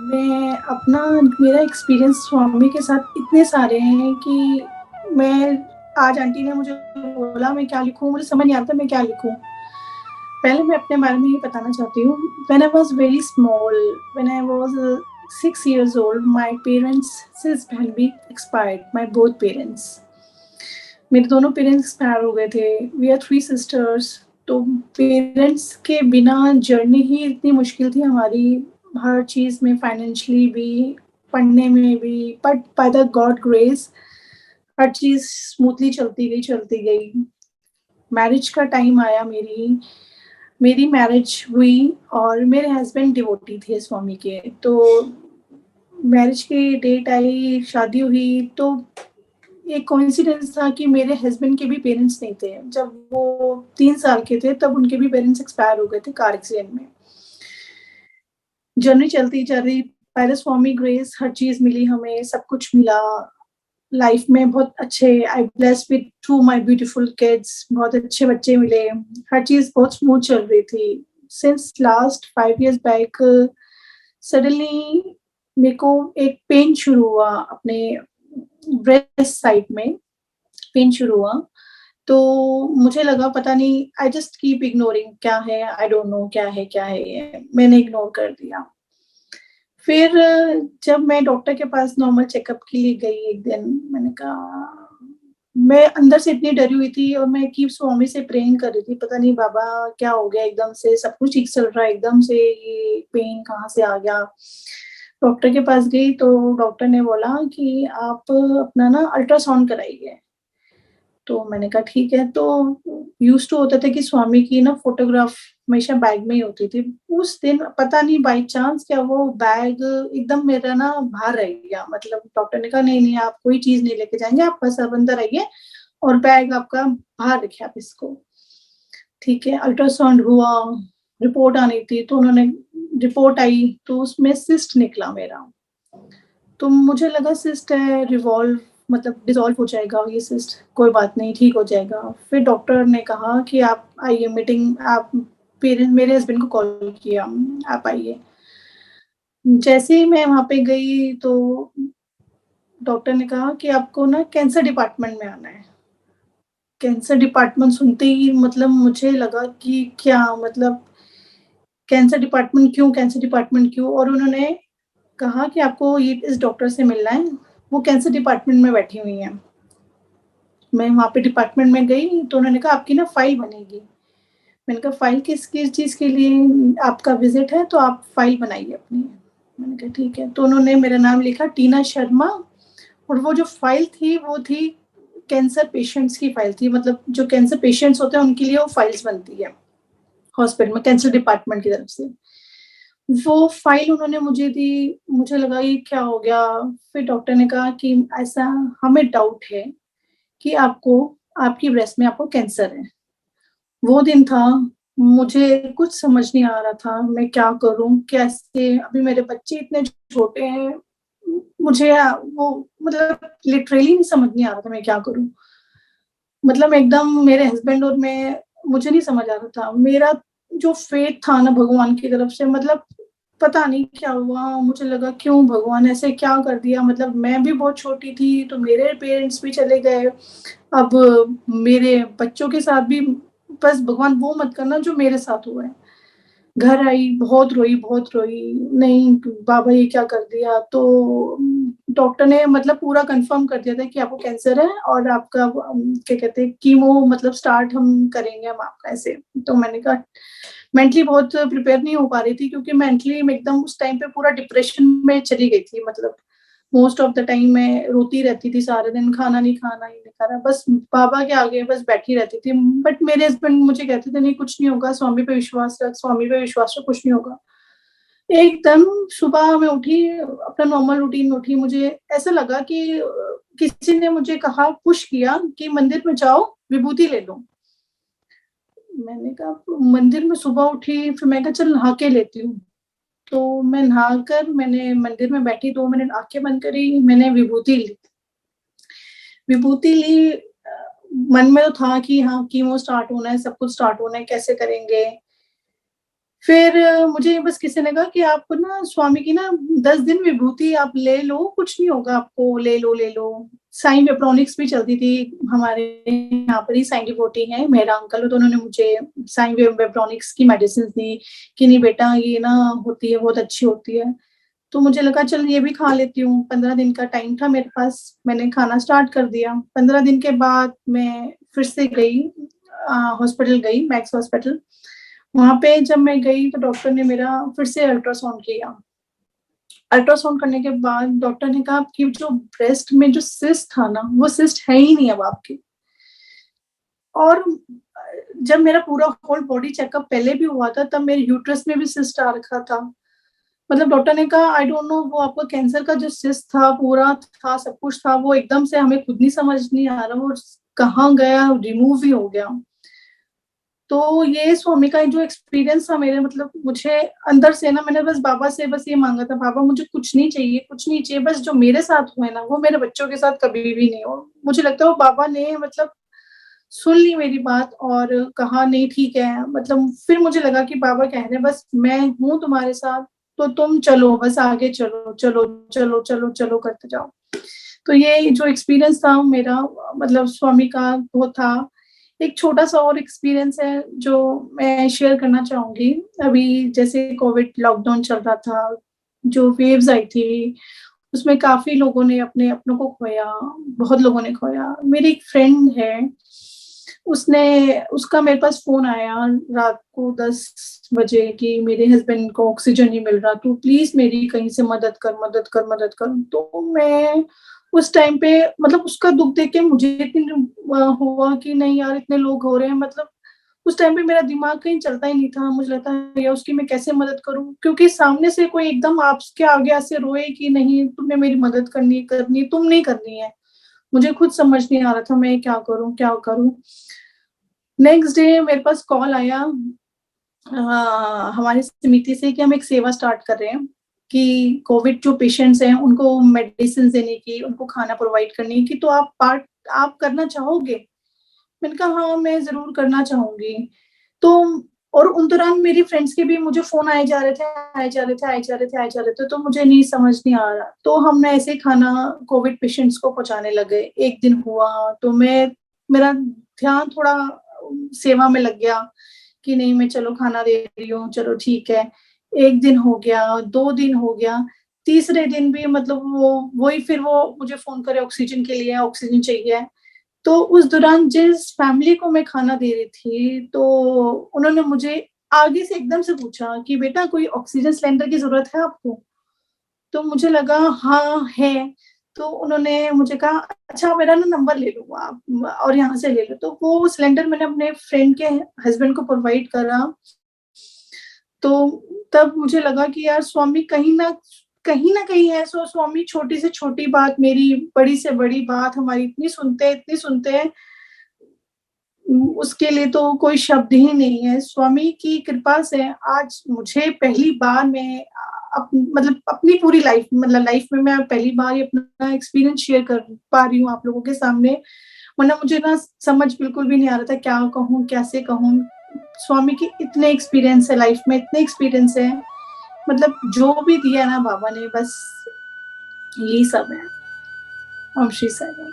मैं अपना मेरा एक्सपीरियंस स्वामी के साथ इतने सारे हैं कि मैं आज आंटी ने मुझे बोला मैं क्या लिखूँ, मुझे समझ नहीं आता मैं क्या लिखूँ। पहले मैं अपने बारे में ये बताना चाहती हूँ। When I was very small, when I was 6 years old, my parents sis had been expired, my both parents. मेरे दोनों पेरेंट्स एक्सपायर हो गए थे। We are 3 sisters. तो पेरेंट्स के बिना जर्नी ही इतनी मुश्किल थी हमारी, हर चीज़ में, फाइनेंशियली भी, पढ़ने में भी, but by the God grace हर चीज़ स्मूथली चलती गई। मैरिज का टाइम आया मेरी, मेरी मैरिज हुई और मेरे हस्बैंड डिवोटी थे स्वामी के। तो मैरिज की डेट आई, शादी हुई, तो एक कोइंसिडेंस था कि मेरे हस्बैंड के भी पेरेंट्स नहीं थे। जब वो 3 साल के थे तब उनके भी पेरेंट्स एक्सपायर हो गए थे कार एक्सीडेंट में। जर्नी चलती जा रही, बाय द स्वामी ग्रेस हर चीज़ मिली हमें, सब कुछ मिला। लाइफ में बहुत अच्छे, I blessed with 2 my beautiful kids, बहुत अच्छे बच्चे मिले। हर चीज़ बहुत स्मूथ चल रही थी। Since last 5 years back suddenly मेरे को एक पेन शुरू हुआ अपने ब्रेस्ट साइड में, पेन शुरू हुआ। तो मुझे लगा पता नहीं, आई जस्ट कीप इग्नोरिंग क्या है, आई डोंट नो क्या है ये, मैंने इग्नोर कर दिया। फिर जब मैं डॉक्टर के पास नॉर्मल चेकअप के लिए गई एक दिन, मैंने कहा, मैं अंदर से इतनी डरी हुई थी और मैं कीप स्वामी से प्रेइंग कर रही थी, पता नहीं बाबा क्या हो गया एकदम से, सब कुछ ठीक चल रहा है, एकदम से ये पेन कहाँ से आ गया। डॉक्टर के पास गई तो डॉक्टर ने बोला कि आप अपना ना अल्ट्रासाउंड कराइए। तो मैंने कहा ठीक है। तो यूज्ड टू होता था कि स्वामी की ना फ़ोटोग्राफ हमेशा बैग में ही होती थी। उस दिन पता नहीं बाय चांस क्या वो बैग एकदम मेरा ना बाहर रह गया। मतलब डॉक्टर ने कहा नहीं, आप कोई चीज़ नहीं लेके जाएँगे, आप बस अब अंदर आइए और बैग आपका बाहर रखिए आप इसको। ठीक है, अल्ट्रासाउंड हुआ, रिपोर्ट आनी थी तो उन्होंने रिपोर्ट आई तो उसमें सिस्ट निकला मेरा। तो मुझे लगा सिस्ट है, रिवॉल्व मतलब डिसॉल्व हो जाएगा ये सिस्ट, कोई बात नहीं, ठीक हो जाएगा। फिर डॉक्टर ने कहा कि आप आइए मीटिंग, आप पेरेंट मेरे हस्बैंड को कॉल किया, आप आइए। जैसे ही मैं वहाँ पे गई तो डॉक्टर ने कहा कि आपको ना कैंसर डिपार्टमेंट में आना है। कैंसर डिपार्टमेंट सुनते ही मतलब मुझे लगा कि क्या मतलब कैंसर डिपार्टमेंट क्यों? और उन्होंने कहा कि आपको ये इस डॉक्टर से मिलना है, वो कैंसर डिपार्टमेंट में बैठी हुई हैं। मैं वहाँ पे डिपार्टमेंट में गई तो उन्होंने कहा आपकी ना फाइल बनेगी। मैंने कहा फाइल किस चीज़ के लिए आपका विज़िट है, तो आप फाइल बनाइए अपनी। मैंने कहा ठीक है। तो उन्होंने मेरा नाम लिखा टीना शर्मा और वो जो फाइल थी वो थी कैंसर पेशेंट्स की फाइल थी। मतलब जो कैंसर पेशेंट्स होते हैं उनके लिए वो फाइल्स बनती है हॉस्पिटल में कैंसर डिपार्टमेंट की तरफ से। वो फाइल उन्होंने मुझे दी, मुझे लगा ये क्या हो गया? फिर डॉक्टर ने कहा कि ऐसा हमें डाउट है कि आपको आपकी ब्रेस्ट में आपको कैंसर है। वो दिन था, मुझे कुछ समझ नहीं आ रहा था, मैं क्या करूँ? कैसे? अभी मेरे बच्चे इतने छोटे हैं, मुझे वो मतलब लिटरली नहीं समझ नहीं आ रहा था मैं क्या करूँ? मतलब एकदम मेरे हस्बैंड और मैं, मुझे नहीं समझ आ रहा था। मेरा जो फेथ था ना भगवान की तरफ से, मतलब पता नहीं क्या हुआ, मुझे लगा क्यों भगवान ऐसे क्या कर दिया? मतलब मैं भी बहुत छोटी थी, तो मेरे पेरेंट्स भी चले गए। अब मेरे बच्चों के साथ भी बस भगवान वो मत करना जो मेरे साथ हुआ है। घर आई, बहुत रोई, नहीं बाबा ये क्या कर दिया? तो डॉक्टर ने मतलब पूरा कन्फर्म कर दिया था कि आपको कैंसर है और आपका क्या कहते हैं कीमो मतलब स्टार्ट हम करेंगे हम आपका ऐसे। तो मैंने कहा मेंटली बहुत प्रिपेयर नहीं हो पा रही थी क्योंकि मेंटली मैं एकदम उस टाइम पे पूरा डिप्रेशन में चली गई थी। मतलब मोस्ट ऑफ द टाइम मैं रोती रहती थी सारे दिन, खाना नहीं खाना, ये नहीं खाना, बस बाबा के आगे बस बैठी रहती थी। बट मेरे हस्बैंड मुझे कहते थे नहीं कुछ नहीं होगा, स्वामी पे विश्वास रख, स्वामी पे विश्वास रख, कुछ नहीं होगा। एकदम सुबह मैं उठी, अपना नॉर्मल रूटीन में उठी, मुझे ऐसा लगा कि किसी ने मुझे कहा, पुश किया कि मंदिर में जाओ, विभूति ले लो। मैंने कहा मंदिर में सुबह उठी, फिर मैं कहा चल नहा के लेती हूँ। तो मैं नहाकर मैंने मंदिर में बैठी 2 मिनट आँखें बंद करी, मैंने विभूति ली। विभूति ली मन में तो था कि हाँ, कीमो स्टार्ट होना है, सब कुछ स्टार्ट होना है, कैसे करेंगे? फिर मुझे बस किसी ने कहा कि आप ना स्वामी की ना 10 दिन विभूति आप ले लो, कुछ नहीं होगा आपको, ले लो, ले लो। साईं वेब्रोनिक्स भी चलती थी, हमारे यहाँ पर ही साईं डिवोटी हैं, मेरा अंकल, तो उन्होंने मुझे साईं वेब्रोनिक्स की मेडिसिन दी कि नहीं बेटा ये ना होती है, बहुत अच्छी होती है। तो मुझे लगा चल ये भी खा लेती हूँ, 15 दिन का टाइम था मेरे पास, मैंने खाना स्टार्ट कर दिया। 15 दिन के बाद मैं फिर से गई हॉस्पिटल गई, मैक्स हॉस्पिटल। वहाँ पे जब मैं गई तो डॉक्टर ने मेरा फिर से अल्ट्रासाउंड किया। अल्ट्रासाउंड करने के बाद डॉक्टर ने कहा कि जो ब्रेस्ट में जो सिस्ट था ना, वो सिस्ट है ही नहीं अब आपकी। और जब मेरा पूरा होल बॉडी चेकअप पहले भी हुआ था, तब मेरे यूट्रस में भी सिस्ट आ रखा था। मतलब डॉक्टर ने कहा आई डोंट नो, वो आपका कैंसर का जो सिस्ट था पूरा था, सब कुछ था, वो एकदम से हमें खुद नहीं समझ नहीं आ रहा वो कहाँ गया, रिमूव ही हो गया। तो ये स्वामी का जो एक्सपीरियंस था मेरे, मतलब मुझे अंदर से ना, मैंने बस बाबा से बस ये मांगा था, बाबा मुझे कुछ नहीं चाहिए, कुछ नहीं चाहिए, बस जो मेरे साथ हुए ना वो मेरे बच्चों के साथ कभी भी नहीं हो। मुझे लगता है वो बाबा ने मतलब सुन ली मेरी बात और कहा नहीं ठीक है, मतलब फिर मुझे लगा कि बाबा कह रहे हैं बस मैं हूँ तुम्हारे साथ, तो तुम चलो, बस आगे चलो, चलो चलो चलो चलो करते जाओ। तो ये जो एक्सपीरियंस था मेरा, मतलब स्वामी का वो था। एक छोटा-सा और एक्सपीरियंस है जो मैं शेयर करना चाहूँगी। अभी जैसे कोविड लॉकडाउन चल रहा था, जो वेव्स आई थी, उसमें काफ़ी लोगों ने अपने अपनों को खोया, बहुत लोगों ने खोया। मेरी एक फ्रेंड है, उसका मेरे पास फ़ोन आया रात को 10 बजे कि मेरे हस्बैंड को ऑक्सीजन नहीं मिल रहा, तू प्लीज़ मेरी कहीं से मदद कर, मदद कर, मदद कर। तो मैं उस टाइम पे मतलब उसका दुःख देख के मुझे इतनी हुआ कि नहीं यार इतने लोग हो रहे हैं, मतलब उस टाइम पे मेरा दिमाग कहीं चलता ही नहीं था। मुझे लगता है यार उसकी मैं कैसे मदद करूँ? क्योंकि सामने से कोई एकदम आपके आगे ऐसे रोए कि नहीं तुमने मेरी मदद करनी है, तुम नहीं करनी है। मुझे खुद समझ नहीं आ रहा था मैं क्या करूँ, क्या करूँ? नेक्स्ट डे मेरे पास कॉल आया हमारी समिति से कि हम एक सेवा स्टार्ट कर रहे हैं कि कोविड जो पेशेंट्स हैं उनको मेडिसिन देने की, उनको खाना प्रोवाइड करने की, तो आप करना चाहोगे? मैंने कहा हाँ, मैं ज़रूर करना चाहूँगी। तो और उन दौरान मेरी फ्रेंड्स के भी मुझे फ़ोन आए जा रहे थे, आए जा रहे थे, आए जा रहे थे, आए जा रहे थे, तो मुझे नहीं समझ नहीं आ रहा। तो हम ऐसे ही खाना कोविड पेशेंट्स को पहुँचाने लगे। एक दिन हुआ तो मेरा ध्यान थोड़ा सेवा में लग गया कि नहीं मैं चलो खाना दे रही हूँ, चलो ठीक है। 1 दिन हो गया, 2 दिन हो गया, तीसरे दिन भी मतलब वो मुझे फ़ोन करे ऑक्सीजन के लिए, ऑक्सीजन चाहिए। तो उस दौरान जिस फैमिली को मैं खाना दे रही थी, तो उन्होंने मुझे आगे से एकदम से पूछा कि बेटा कोई ऑक्सीजन सिलेंडर की ज़रूरत है आपको? तो मुझे लगा हाँ, है। तो उन्होंने मुझे कहा अच्छा मेरा ना नंबर ले लो आप और यहाँ से ले लो। तो वो सिलेंडर मैंने अपने फ्रेंड के हस्बैंड को प्रोवाइड करा। तो तब मुझे लगा कि यार स्वामी कहीं न कहीं है, सो स्वामी छोटी से छोटी बात मेरी, बड़ी से बड़ी बात हमारी इतनी सुनते हैं, उसके लिए तो कोई शब्द ही नहीं है। स्वामी की कृपा से आज मुझे पहली बार मैं मतलब अपनी पूरी लाइफ में मैं पहली बार ये अपना एक्सपीरियंस शेयर कर पा रही हूँ आप लोगों के सामने। वरना मुझे ना समझ बिल्कुल भी नहीं आ रहा था क्या कहूँ, कैसे कहूँ? स्वामी के इतने एक्सपीरियंस है लाइफ में, इतने एक्सपीरियंस है, मतलब जो भी दिया ना बाबा ने बस यही सब है। ओम श्री साईं राम।